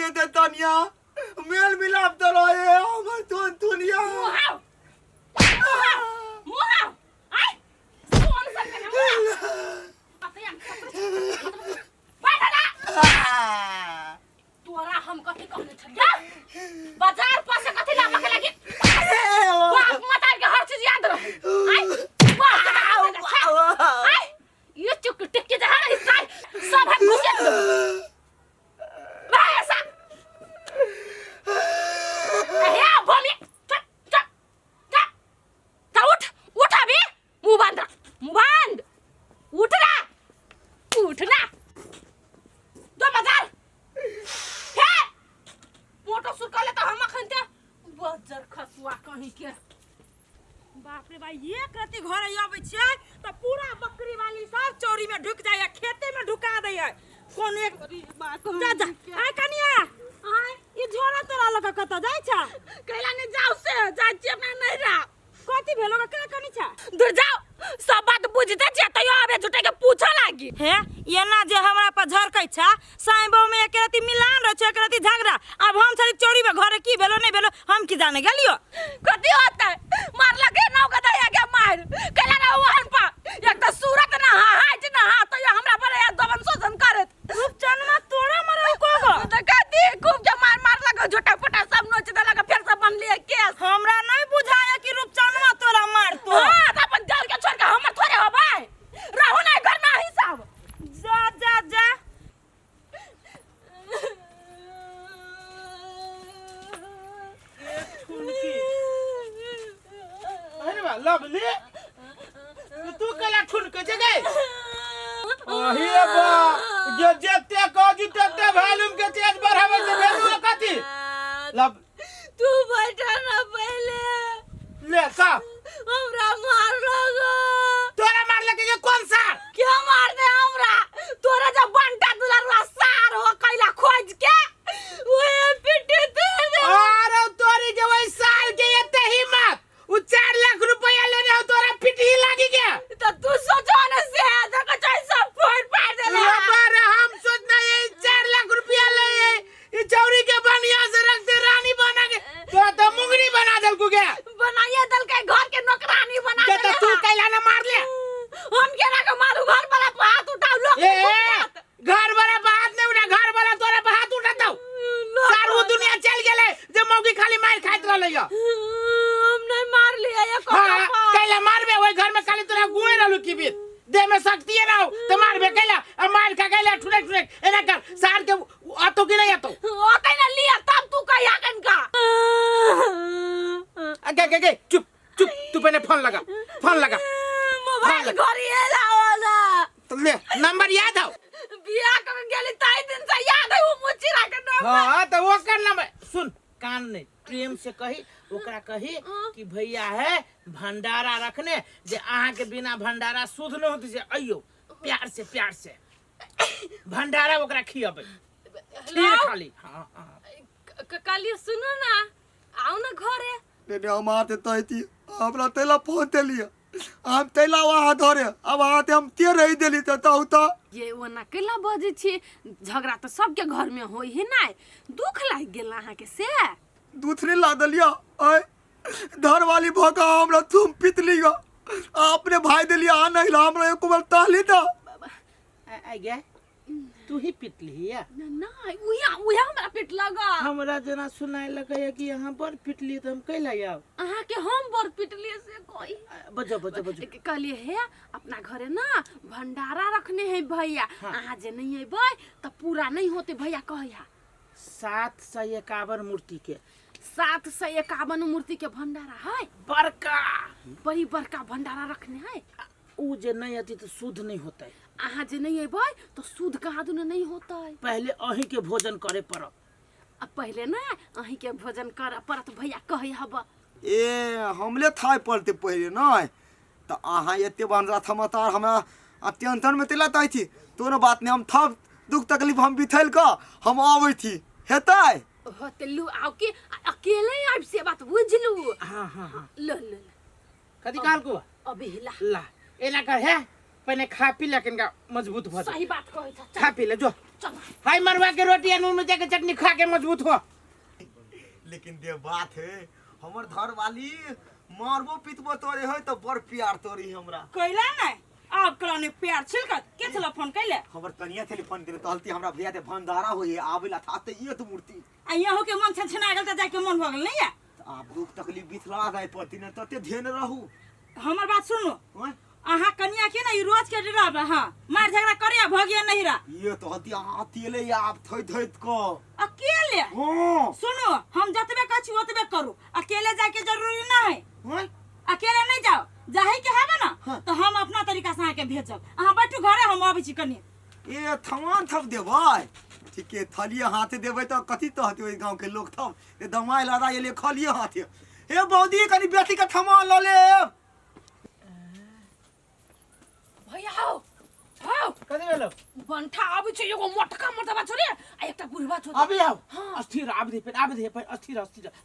दे दे Tania mail मिलाप तो रहे हमर तो दुनिया मुहाव आई कौन सा तोरा हम कथी कहने छलिया बाजार पास से कथी लाबे के लागी बाप मतार के हर चीज याद रहे आई ये चुक टिक के जहां हिस्सा सब हम घुसे ऐसा ए भोमी उठ अभी मुंह बंद उठना दो बाजार हे फोटो शूट कर ले तो हम खनते बजर खसुआ कहीं के बाप रे भाई ये कति घर आबै छै त पूरा बकरी वाली सब चोरी में ढुक जाय खेते में ढुका दै कोन एक जा जा आय कनिया आय ई झोरा तोरा लग कत जाय छ कैला ने जाऊ से जाय छी अपना नैरा कथि भेलो के कनी छ दूर जाओ सब बात बुझते छ तयो आबे झुटे के पूछो लागी हे एना जे हमरा पर झरकै छ साईबो में एक रति मिलान रह छ एक रति झगड़ा अब हम सारी चोरी में घरे की भेलो नहीं भेलो हम की जाने गेलियो कथि होतै मार लगे नौ गदा आगे मार कैला रे वहन पा एक त सूरत ना हाइट ना तो हमरा पर दबन शोषण करत रूप चनमा तोरा मारे कोगो त कथि खूब जे मार लगे झोटा फटा सब नोच दे लगे फिर से बन लिए केस हमरा नहीं बुझाया कि रूप चनमा तोरा मार तो हां त अपन जल के छोड़ के हम थोड़े होबै रहू नहीं घर में हिसाब जा जा जा अरे वाह लवली तू कला ठुन के जगे अहे बा जे जेते काजू तते वॉल्यूम के तेज बढ़ावे से भेलू कथि लब तू बैठा ना पहले ले का हमरा मार लगा तोरा मार लगे ये कौन सा क्या मार दे हमरा तोरा जब बंटा दुलरवा सार हो कैला खोज के ओए पिटे दे अरे तोरी के वही साल के एते हिम्मत उ 4 लाख रुपया लेने हो तोरा पिटी लागी के तो तू सोचो ना से देखो चाहे सब फोड़ पाड़ दे ले पर हम सोचना ये 4 लाख रुपया ले ये चौरी के बनिया से रख दे रानी बना के तोरा तो मुंगरी बना दल को के बनाइए दल के घर के नौकरानी बना दे के तू कैला ना मार ले हम केना के मारू घर वाला पे हाथ उठाओ लोग घर वाला पे हाथ नहीं उठा घर वाला तोरा पे हाथ उठा दो सारू दुनिया चल गेले जे मौगी खाली मार खाइत रहले या हम नहीं मार लिया ये हां कैला मारबे ओई घर में खाली तोरा गुए रहलु की बीत देह में शक्ति है ना तो मारबे कैला और मार खा कैला ठुरक ठुरक एना कर सार के आतो कि नहीं आतो ओते ना लिया तब तू कहिया कनका आगे चुप चुप तू पहले फोन लगा मोबाइल घरी एला वाला तो ले नंबर याद हो बियाह कर गेली ताई दिन से याद है वो मुचिरा के नंबर हां तो वो कर नंबर सुन कान नहीं प्रेम से कही ओकरा कही कि भैया है भंडारा रखने जे आहा के बिना भंडारा शुद्ध न होती से अइयो प्यार से भंडारा ओकरा खियाबे खीर खाली हां काली सुनो ना आओ ना घरे ने हम आते तैती हमरा तेला फोन देलिया हम तेला वहां धरे अब आते हम ते रही देली त ये ओना केला बजे छी झगड़ा तो सबके घर में होई है ना दुख लाग गेल आहा के से दूसरे ला दलिया आय धर वाली भका हमरा तुम पितलिया अपने भाई देलिया आ नहीं हमरा एको बार ताली दा आ गया तू ही पिटली या ना उया हमरा पिट लगा हमरा जना सुनाए लगे कि यहां पर पिटली त हम कैला या आहा के हम बर पिटली से कोई बजो कहलिए हे अपना घरे ना भंडारा रखने है भैया आहा जे नहीं अइबै त पूरा नहीं होते भैया कहया 751 मूर्ति के 751 मूर्ति के भंडारा है बड़का बड़ी बड़का भंडारा रखने है उ जे नहीं आती तो शुद्ध नहीं होता है आहा जे नहीं अइबै तो शुद्ध कहा दुन नहीं होता है पहले अही के भोजन करे पड़त अब पहले ना अही के भोजन कर परत भैया कहे हब ए हमले थाय पड़ते पहले नहीं तो आहा एते बनरा थमतार हमरा टेंशन में तेला ताई थी तोनो बात नहीं हम थब दुख तकलीफ हम बिथल का हम आवे थी हेतै होतलू आउ के अकेले आब से बात बुझलू हां ल कदी काल को अबे ला ला एना कर है पहले खा पी लेकिन का मजबूत हो सही बात कहे था। खा पी ले जो चल हाय मरवा के रोटी नून में के चटनी खा के मजबूत हो। लेकिन दे बात है हमर घर वाली मारबो पिटबो तोरे है तो बड़ प्यार तोरी हमरा। कैला नहीं आप कराने प्यार छिलकत के चला फोन कैले हमर तनिया टेलीफोन करे तहलती हमरा भैया ते भंडारा होई आवेला था ते ये तो मूर्ति आइया हो के मन छछना गेल त जाके मन भ गेल नहीं है। आप दुख तकलीफ बिथला जाय पड़ती न तते ध्यान रहू। हमर बात सुनो हैं? आहा कन्या के ना रोज के डराबा हां मार झगड़ा करे भगिया नहीं रा ये तो हती अकेले आप थई थईत को अकेले। हां सुनो हम जतबे कछु ओतबे करू अकेले जाके जरूरी ना है। हैं? अकेले नहीं जाओ जाही के है ना हाँ। तो हम अपना तरीका से आके भेजब अहाँ बैठू घरे हम आबै छी कन्या। ए थमान थप देबै ठीक है थलिए हाथे देबै तो कथि तो हती ओइ गांव के लोग थप ए दमाई लादा ये ले खलिए हाथे हे बौदी कनी बेटी का थमान ल ले। भैया हो हो कदे भेलो बंठा आबै छै एगो मोटका मोटका छोरी आ एकटा बुढ़वा छोरी। अभी आओ हाँ। अस्थिर आब दे पे अस्थिर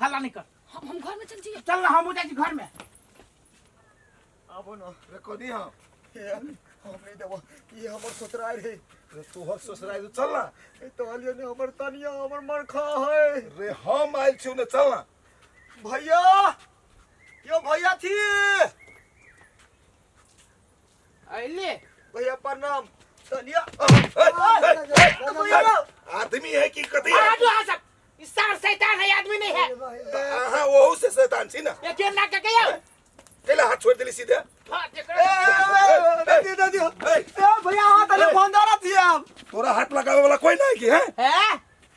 हल्ला नहीं कर। हम घर में चल जी। चल ना हम जाई घर में आबो न रे कोनी हां हम नहीं देबो ये हमर ससुराल है रे तोहर ससुराल तू चल ना। ए तो आलियो ने हमर तनिया हमर मन खा है रे हम आइल छी ने चल ना। भैया यो भैया थी आइले भैया प्रणाम। तनिया आदमी है कि कथी आ है? जो आ सब इस सार शैतान है आदमी नहीं है। हाँ वो से शैतान छी ना। ये केन ना के गयो केला हाथ छोड़ देली सीधे। हां दे दे भैया हां तले भंडारा थी आप तोरा हाथ लगावे वाला कोई नहीं की है? है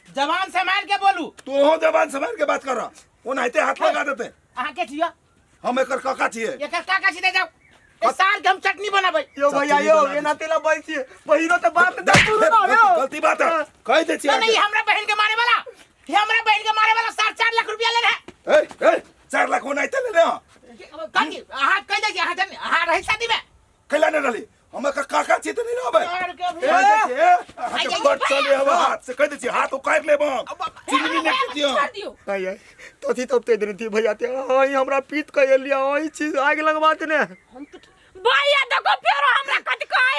जवान संभाल के बोलू तू हो जबान संभाल के बात कर रहा। वो नाइते हाथ लगा देते। अहाँ के छियो हम एकर काका छिए। ये काका सीधे जाओ ए साल के हम चटनी बनाबै। यो भैया यो ये ना तेला बैठी बहिनो तो बात दे पूरा ना हो गलती बात है कह दे छी। नहीं हमरा बहन के मारे वाला ये हमरा बहन के मारे वाला 4.5 लाख रुपया ले रहा ए 4 लाख वो नाइते ले ले कथी अहाँ कह दे अहाँ जन अहाँ रही शादी में कैला ने डाली हम एकर काका छी त नहीं रहबे। और के हाथ के बट चले अब हाथ से कह दे छी हाथ उकाड़ लेबो चिमनी ने दियो। कर दियो आई आई तो थी तब ते दिन थी भैया ते आई हमरा पीत के लिया आई चीज आग लगवात ने हम तो भैया देखो फेरो हमरा कथि कहै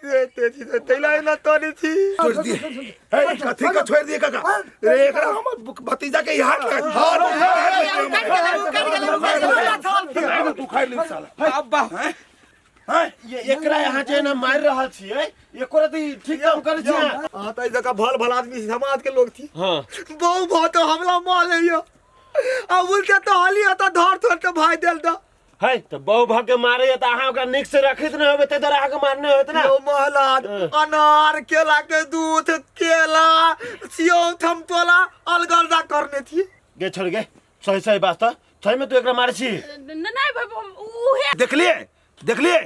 ए ते थी तो तेला ना तोरी थी छोड़ दिए ए कथी का छोड़ दिए काका। रे एकरा हम भतीजा के हाथ लगा तू खाइ ले साला। अब्बा हैं ये एकरा यहाँ जे ना मार रहल छियै एकोरा त ठीक काम करे छियै। हां त जका भल भल आदमी समाज के लोग थी हां बहु बहुत हमला मार लियो अब उनके तो हाली आता धर धर के भाई देल दा है त बहु भाग के मारे त अहाँ ओकरा निक से रखित न होबे त अहाँ के मारने होत ना। यो महलाद अनार केला के दूध केला सियो थमतोला अलगलदा करने थी गे छोड़ गे सही सही बात त सही में तू एकरा मारे छी। नहीं उहे देख लिए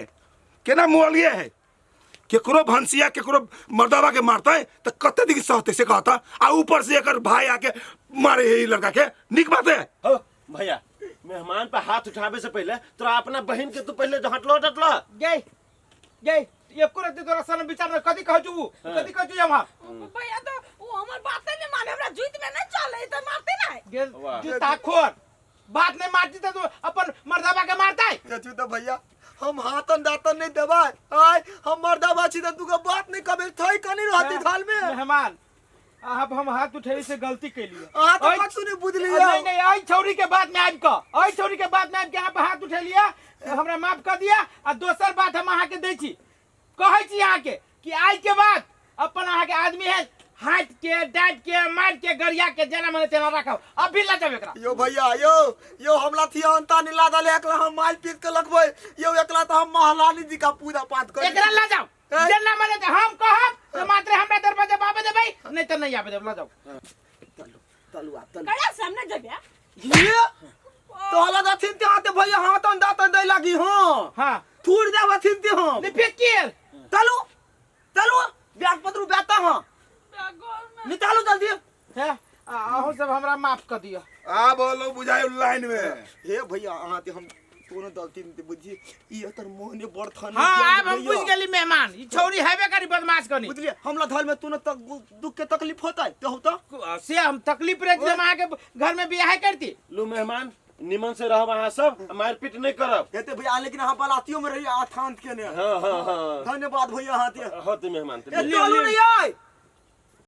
केना मुअलिए है केकरो भंसिया केकरो मर्दावा के मारता है तो कते दिन सहते से कहता आ ऊपर से एकर भाई आके मारे है लड़का के निक बात है। हो भैया मेहमान पे हाथ उठावे से पहले तोरा अपना बहन के तू पहले हटलो गई गई एको रति तोरा सन विचार में कथी कहजू हम भैया तो वो हमर बात नहीं माने हमरा जुइत में नहीं चले त मारते नहीं वाह। गेल ताखोर बात नहीं मारती तो तू अपन मर्दाबा के मारता है। कछु तो भैया हम हाथन दातन नहीं देबा आय हम मर्दाबा छी त तू के बात नहीं कबे थई कनी रहती थाल में मेहमान अब हम हाथ उठेली से गलती कैलिए आ तो कछु नहीं बुझ लिया नहीं नहीं आई छौरी के बाद में आब क आई छौरी के बाद में आब के यहाँ पे हाथ उठे लिया हमरा माफ कर दिया आ दोसर बात हम अहाँ के दै छी कहै छी अहाँ के कि आई के बाद अपन अहाँ के आदमी है हाथ के डांट के मार के गरिया के जना मने तेना रखब अब भी ला जाब एकरा। यो भैया यो हमला थी अंता निला दले एकला हम माल पीट के लगबै यो एकला तो हम महारानी जी का पूजा पाठ कर एकरा ला जाओ जना मने ते हम कहब तो मात्र हमरा दरवाजा बाबे देबै नहीं तो नहीं आबे देब ला जाओ कड़ा सामने जबे ये तो हला दा थिन ते हाथे भैया हाथन दातन दे लागी हां हां थूर देवा थिन ते हम नहीं फेकिर चलो ब्याज पत्रू बेटा हां निकालो जल्दी है अहो सब हमरा माफ कर दियो। आ बोलो बुझाई लाइन में हे भैया अहाँ ते हम कोनो गलती नहीं बुझी ई तर मोहने बड़ थान हां अब हम बुझ गेली मेहमान ई छौरी हेबे करी बदमाश कनी बुझलिए हमला धर में तूने तक दुख के तकलीफ होता है तो से हम तकलीफ रे जब अहाँ के घर में बियाह करती लो मेहमान निमन से रहब अहाँ सब मारपीट नहीं करब हेते भैया लेकिन अहाँ बलातियों में रही आथांत के ने हाँ हाँ हाँ धन्यवाद भैया हाथे होते मेहमान ए चलो नहीं आए